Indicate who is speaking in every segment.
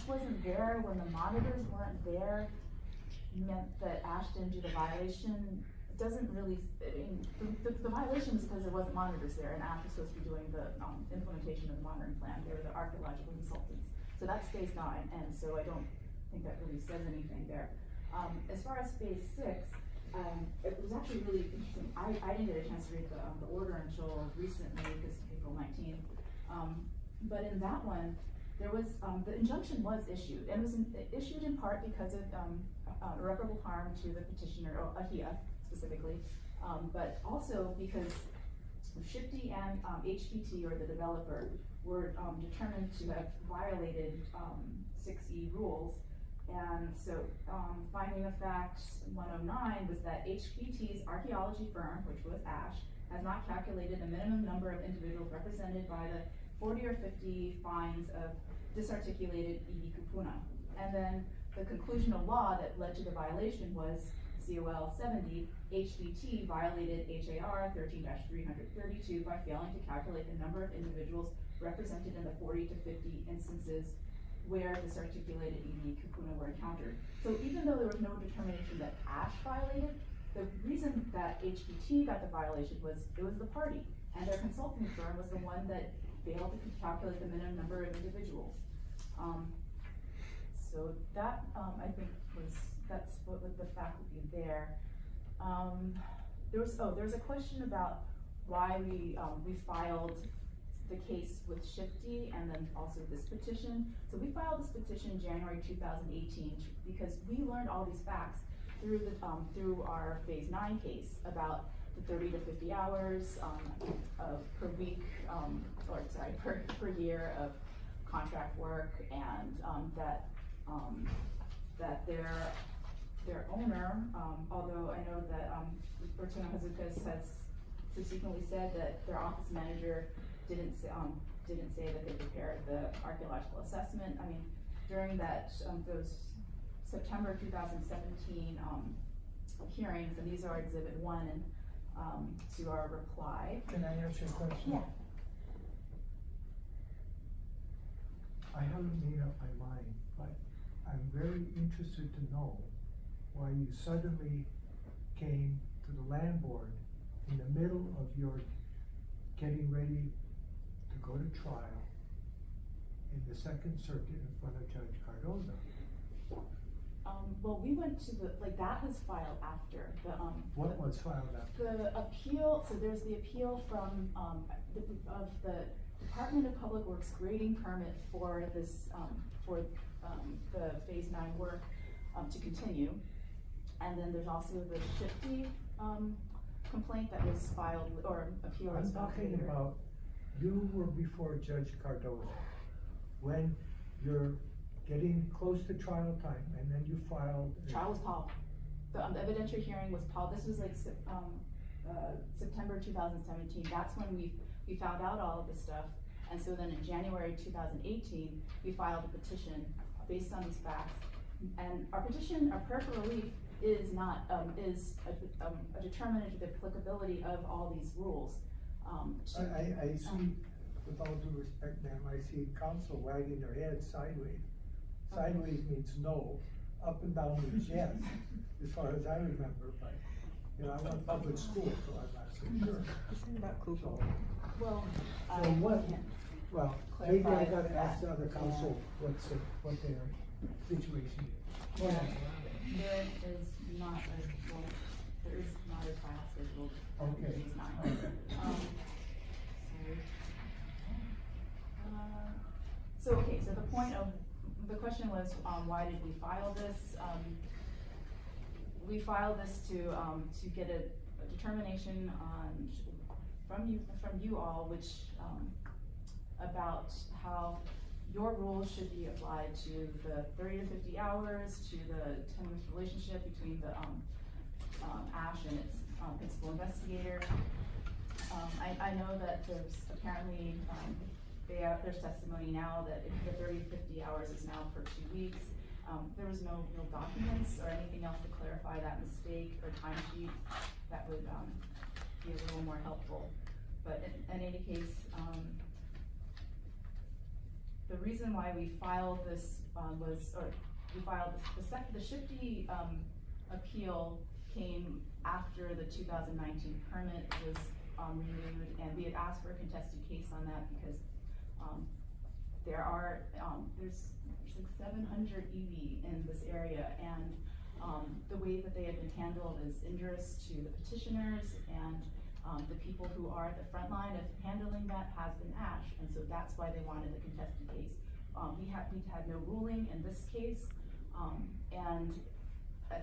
Speaker 1: Ash wasn't there, when the monitors weren't there, meant that Ash didn't do the violation. It doesn't really, I mean, the violation is because there wasn't monitors there, and Ash was supposed to be doing the, implementation of the monitoring plan. They were the archaeological consultants. So that's phase 9, and so I don't think that really says anything there. As far as phase 6, it was actually really interesting. I didn't get a chance to read the order until recently, this April 19th. But in that one, there was, the injunction was issued, and it was issued in part because of irreparable harm to the petitioner, or AHIA specifically, but also because Shifty and HPT, or the developer, were determined to have violated 6E rules. And so, finding of fact 109 was that HPT's archaeology firm, which was ASH, has not calculated the minimum number of individuals represented by the 40 or 50 fines of disarticulated EB kupuna. And then the conclusion of law that led to the violation was COL 70, HPT violated HAR 13-332 by failing to calculate the number of individuals represented in the 40 to 50 instances where disarticulated EB kupuna were encountered. So even though there was no determination that ASH violated, the reason that HPT got the violation was it was the party, and their consulting firm was the one that failed to calculate the minimum number of individuals. So that, I think that's what the fact would be there. There was a question about why we filed the case with Shifty and then also this petition. So we filed this petition January 2018 because we learned all these facts through our phase 9 case about the 30 to 50 hours per week, per year of contract work, and that their owner, although I know that Bertino Hazukas has subsequently said that their office manager didn't say that they prepared the archaeological assessment. I mean, during that those September 2017 hearings, and these are Exhibit 1 and to our reply.
Speaker 2: Can I ask you a question?
Speaker 1: Yeah.
Speaker 2: I haven't made up my mind, but I'm very interested to know why you suddenly came to the land board in the middle of your getting ready to go to trial in the Second Circuit in front of Judge Cardoza.
Speaker 1: Well, we went to that was filed after the,
Speaker 2: What was filed after?
Speaker 1: The appeal, so there's the appeal from, of the Department of Public Works grading permit for this, the phase 9 work, to continue. And then there's also the Shifty, complaint that was filed, or appeal was filed later.
Speaker 2: I'm talking about, you were before Judge Cardoza when you're getting close to trial time, and then you filed.
Speaker 1: Trial was Paul. The evidentiary hearing was Paul. This was like September 2017. That's when we found out all of this stuff. And so then in January 2018, we filed a petition based on these facts. And our petition, our prayer for relief, is not is a determinant of the applicability of all these rules.
Speaker 2: I see, with all due respect, ma'am, I see counsel wagging their head sideways. Sideways means no, up and down means yes, as far as I remember, but, you know, I went to public school, so I'm not so sure. So,
Speaker 1: Well,
Speaker 2: so what, well, maybe I
Speaker 1: clarify
Speaker 2: gotta ask
Speaker 1: that.
Speaker 2: the other counsel what their situation is.
Speaker 1: Yeah. There is not a trial scheduled.
Speaker 2: Okay.
Speaker 1: Phase 9.
Speaker 2: Okay.
Speaker 1: So okay, so the point of the question was, why did we file this? We filed this to get a determination from you all, which about how your rules should be applied to the 30 to 50 hours, to the tenuous relationship between the ASH and its principal investigator. I know that there's apparently there's testimony now that if the 30 to 50 hours is now for 2 weeks. There was no documents or anything else to clarify that mistake or timesheet that would be a little more helpful. But in any case, the reason why we filed this, the Shifty, appeal came after the 2019 permit was, renewed, and we had asked for a contested case on that because, there's like 700 EV in this area, and the way that they have been handled is injurious to the petitioners, and the people who are at the front line of handling that has been ASH, and so that's why they wanted the contested case. We had no ruling in this case,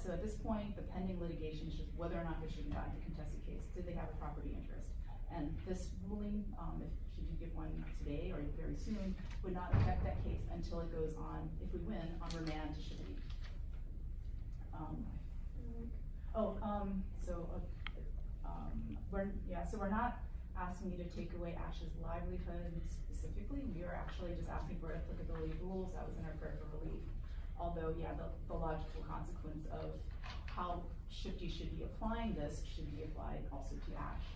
Speaker 1: so at this point, the pending litigation is just whether or not they should have the contested case. Did they have a property interest? And this ruling, should you give one today or very soon, would not affect that case until it goes on, if we win, on remand to Shifty. So we're not asking you to take away Ash's livelihood specifically. We are actually just asking for applicability rules. That was in our prayer for relief. Although, yeah, the logical consequence of how Shifty should be applying this should be applied also to Ash.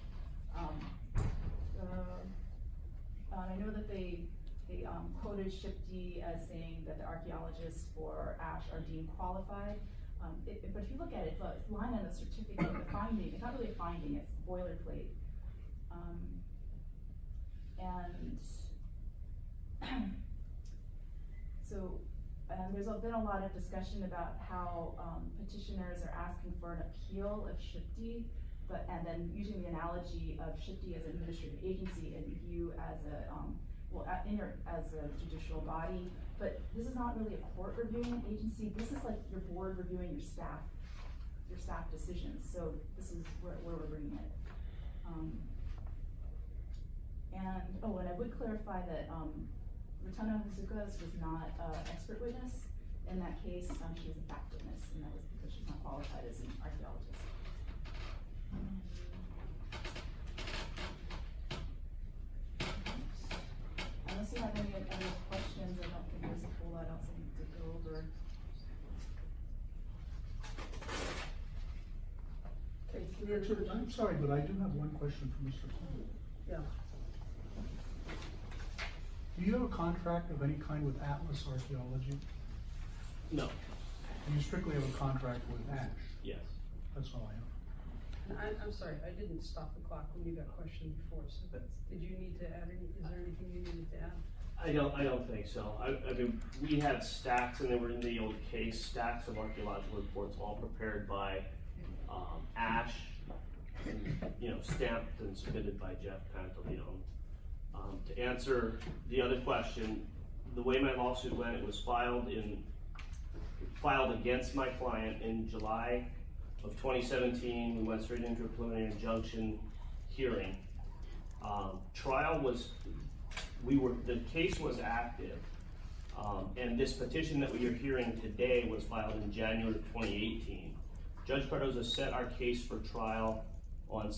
Speaker 1: I know that they quoted Shifty as saying that the archaeologists for Ash are deemed qualified. But if you look at it, it's line on the certificate, the finding, it's not really a finding, it's boilerplate. And there's been a lot of discussion about how petitioners are asking for an appeal of Shifty, and then using the analogy of Shifty as an administrative agency and you as as a judicial body. But this is not really a court reviewing agency. This is like your board reviewing your staff decisions. So this is where we're bringing it. And I would clarify that Rutana Hazukas was not an expert witness in that case. She was a fact witness, and that was because she's not qualified as an archaeologist. Unless you have any other questions, I don't think there's a whole lot else I need to go over.
Speaker 3: Actually, I'm sorry, but I do have one question for Mr. Cole.
Speaker 4: Yeah.
Speaker 3: Do you have a contract of any kind with Atlas Archaeology?
Speaker 5: No.
Speaker 3: You strictly have a contract with Ash?
Speaker 5: Yes.
Speaker 3: That's all I know.
Speaker 4: And I'm sorry, I didn't stop the clock when you got questioned before, so did you need to add is there anything you needed to add?
Speaker 5: I don't think so. I mean, we had stacks, and they were in the old case, stacks of archaeological reports, all prepared by Ash, and, stamped and submitted by Jeff Pantaleone. To answer the other question, the way my lawsuit went, it was filed against my client in July of 2017. We went straight into a preliminary injunction hearing. The case was active, and this petition that we are hearing today was filed in January of 2018. Judge Cardozo set our case for trial on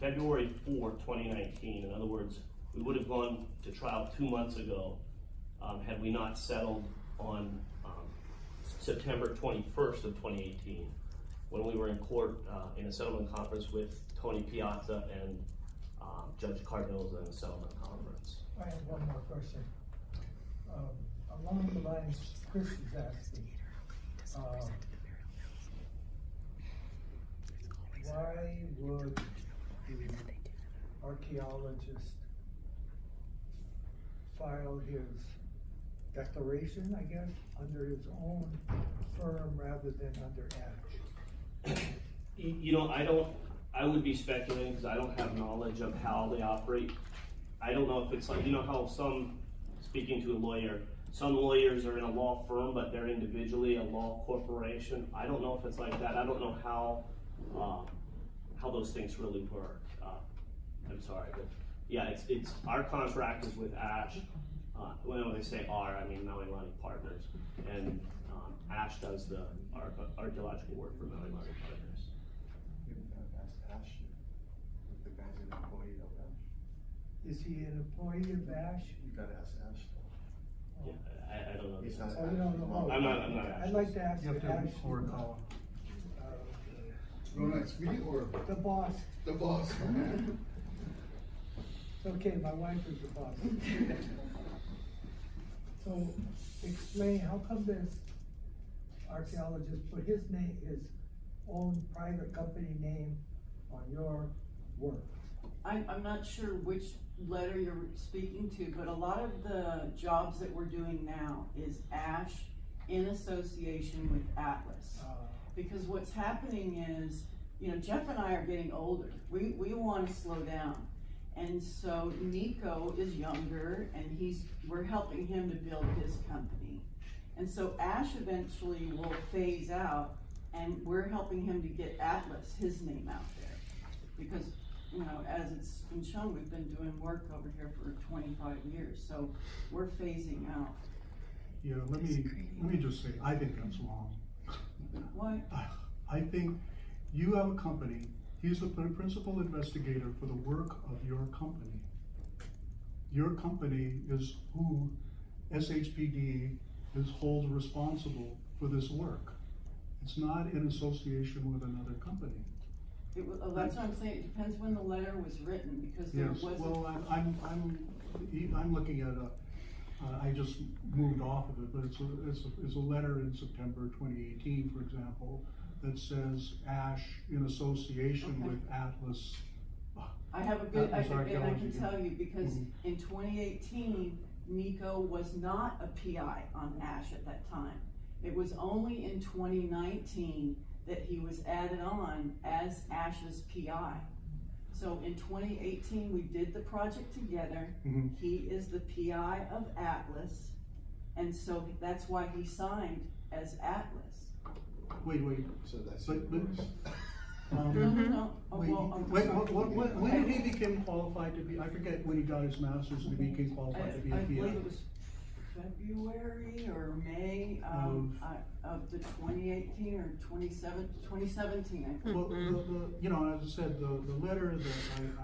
Speaker 5: February 4, 2019. In other words, we would have gone to trial 2 months ago had we not settled on September 21st of 2018, when we were in court in a settlement conference with Tony Piazza and Judge Cardozo in a settlement conference.
Speaker 2: I have one more question. Along the lines Chris is asking, why would the archaeologist file his declaration, I guess, under his own firm rather than under Ash?
Speaker 5: I would be speculating because I don't have knowledge of how they operate. I don't know if it's like, how speaking to a lawyer, some lawyers are in a law firm, but they're individually a law corporation. I don't know if it's like that. I don't know how those things really work. I'm sorry, but yeah, it's our contract is with Ash. When I say our, I mean Maui Lani Partners, and Ash does the archaeological work for Maui Lani Partners.
Speaker 6: You gotta ask Ash if the guy's an employee of Ash.
Speaker 2: Is he an employee of Ash?
Speaker 6: You gotta ask Ash.
Speaker 5: Yeah, I don't know.
Speaker 6: He's not
Speaker 2: Oh, you don't know.
Speaker 5: I'm not Ash.
Speaker 2: I'd like to ask
Speaker 3: You have to
Speaker 2: Ash.
Speaker 3: call.
Speaker 6: Ronex, me or
Speaker 2: The boss.
Speaker 6: the boss?
Speaker 2: It's okay, my wife is the boss. So explain, how come this archaeologist put his name, his own private company name on your work?
Speaker 7: I'm not sure which letter you're speaking to, but a lot of the jobs that we're doing now is ASH in association with Atlas. Because what's happening is, you know, Jeff and I are getting older. We wanna slow down. And so Nico is younger and we're helping him to build his company. And so ASH eventually will phase out and we're helping him to get Atlas, his name out there. Because, you know, as it's been shown, we've been doing work over here for 25 years, so we're phasing out.
Speaker 3: Yeah, let me just say, I think that's wrong.
Speaker 7: Why?
Speaker 3: I think you have a company, he's the principal investigator for the work of your company. Your company is who SHPD holds responsible for this work. It's not in association with another company.
Speaker 7: That's what I'm saying, it depends when the letter was written, because there
Speaker 3: Yes,
Speaker 7: wasn't.
Speaker 3: well, I'm looking at I just moved off of it, but it's a letter in September 2018, for example, that says ASH in association
Speaker 7: Okay.
Speaker 3: with Atlas.
Speaker 7: I have a good,
Speaker 3: Atlas
Speaker 7: and I
Speaker 3: Archaeology.
Speaker 7: can tell you, because
Speaker 3: Mhm.
Speaker 7: in 2018, Nico was not a PI on ASH at that time. It was only in 2019 that he was added on as ASH's PI. So in 2018, we did the project together.
Speaker 3: Mhm.
Speaker 7: He is the PI of Atlas, and so that's why he signed as Atlas.
Speaker 3: Wait,
Speaker 6: So that's.
Speaker 3: but,
Speaker 7: No,
Speaker 3: um,
Speaker 7: no, no, oh,
Speaker 3: wait,
Speaker 7: well, I'm
Speaker 3: wait,
Speaker 7: sorry.
Speaker 3: when did he become qualified to be, I forget when he got his master's and he became qualified to be a
Speaker 7: I believe
Speaker 3: PI.
Speaker 7: it was February or May of the 2018 or 2017, I think.
Speaker 3: Well, you know, as I said, the letter that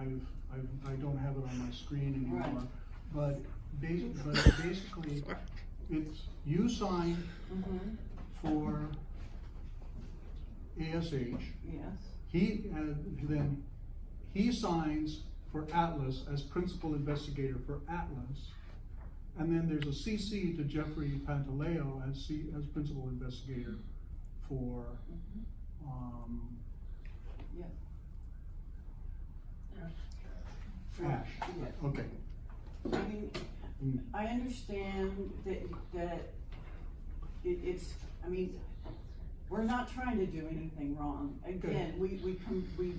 Speaker 3: I don't have it on my screen anymore,
Speaker 7: Right.
Speaker 3: but basically, it's, you signed
Speaker 7: Mm-hmm,
Speaker 3: for ASH,
Speaker 7: yes,
Speaker 3: then he signs for Atlas as principal investigator for Atlas, and then there's a CC to Jeffrey Pantaleo as principal investigator for,
Speaker 7: yes.
Speaker 3: ASH,
Speaker 7: Yes.
Speaker 3: okay.
Speaker 7: I mean,
Speaker 3: Mm.
Speaker 7: I understand that it's, I mean, we're not trying to do anything wrong. Again, we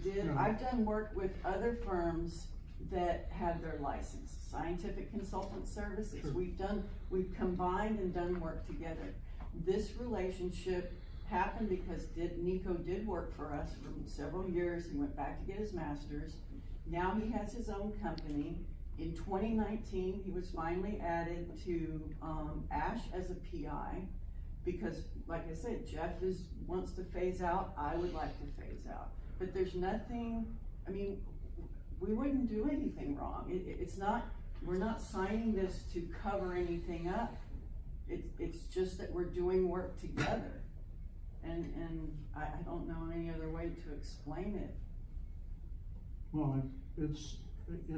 Speaker 7: did,
Speaker 3: No.
Speaker 7: I've done work with other firms that have their license, Scientific Consultant Services.
Speaker 3: Sure.
Speaker 7: We've combined and done work together. This relationship happened because Nico did work for us for several years. He went back to get his master's. Now he has his own company. In 2019, he was finally added to ASH as a PI because, like I said, Jeff wants to phase out. I would like to phase out, but there's nothing. I mean, we wouldn't do anything wrong. It's not. We're not signing this to cover anything up. It's just that we're doing work together, and I don't know any other way to explain it.
Speaker 3: Well, it's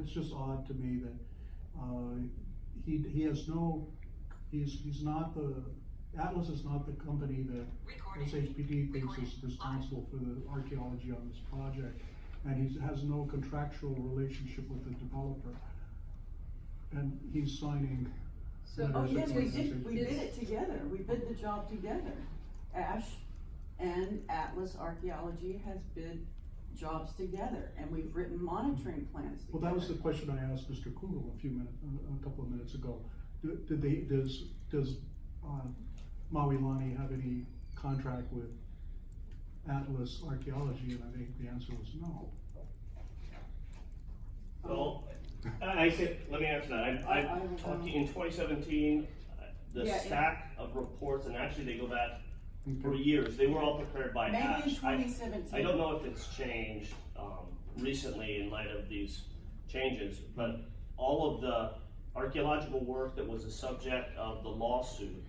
Speaker 3: just odd to me that, he's not Atlas is not the company that SHPD thinks is responsible for the archaeology on this project, and he has no contractual relationship with the developer. And he's signing
Speaker 4: So-
Speaker 3: letters
Speaker 7: Oh, yes,
Speaker 3: that
Speaker 7: we
Speaker 3: say
Speaker 7: did it together, we did the job together. ASH and Atlas Archaeology has bid jobs together, and we've written monitoring plans together.
Speaker 3: Well, that was the question I asked Mr. Kugel a couple of minutes ago. Does Maui Lani have any contract with Atlas Archaeology? And I think the answer was no.
Speaker 5: Well, let me answer that.
Speaker 7: I
Speaker 5: I
Speaker 7: don't
Speaker 5: talked
Speaker 7: know.
Speaker 5: in 2017, the
Speaker 7: Yeah,
Speaker 5: stack of reports, and actually they go back for years, they were all prepared by
Speaker 7: Maybe in
Speaker 5: ASH.
Speaker 7: 2017.
Speaker 5: I don't know if it's changed, recently in light of these changes, but all of the archaeological work that was the subject of the lawsuit,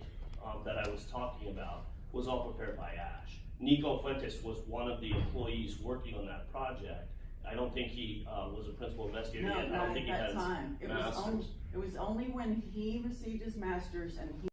Speaker 5: that I was talking about was all prepared by ASH. Nico Fuentes was one of the employees working on that project, I don't think he, was a principal investigator
Speaker 7: No,
Speaker 5: yet, I
Speaker 7: not
Speaker 5: don't
Speaker 7: at
Speaker 5: think he
Speaker 7: that
Speaker 5: has
Speaker 7: time. It was
Speaker 5: masters.
Speaker 7: only when he received his master's and he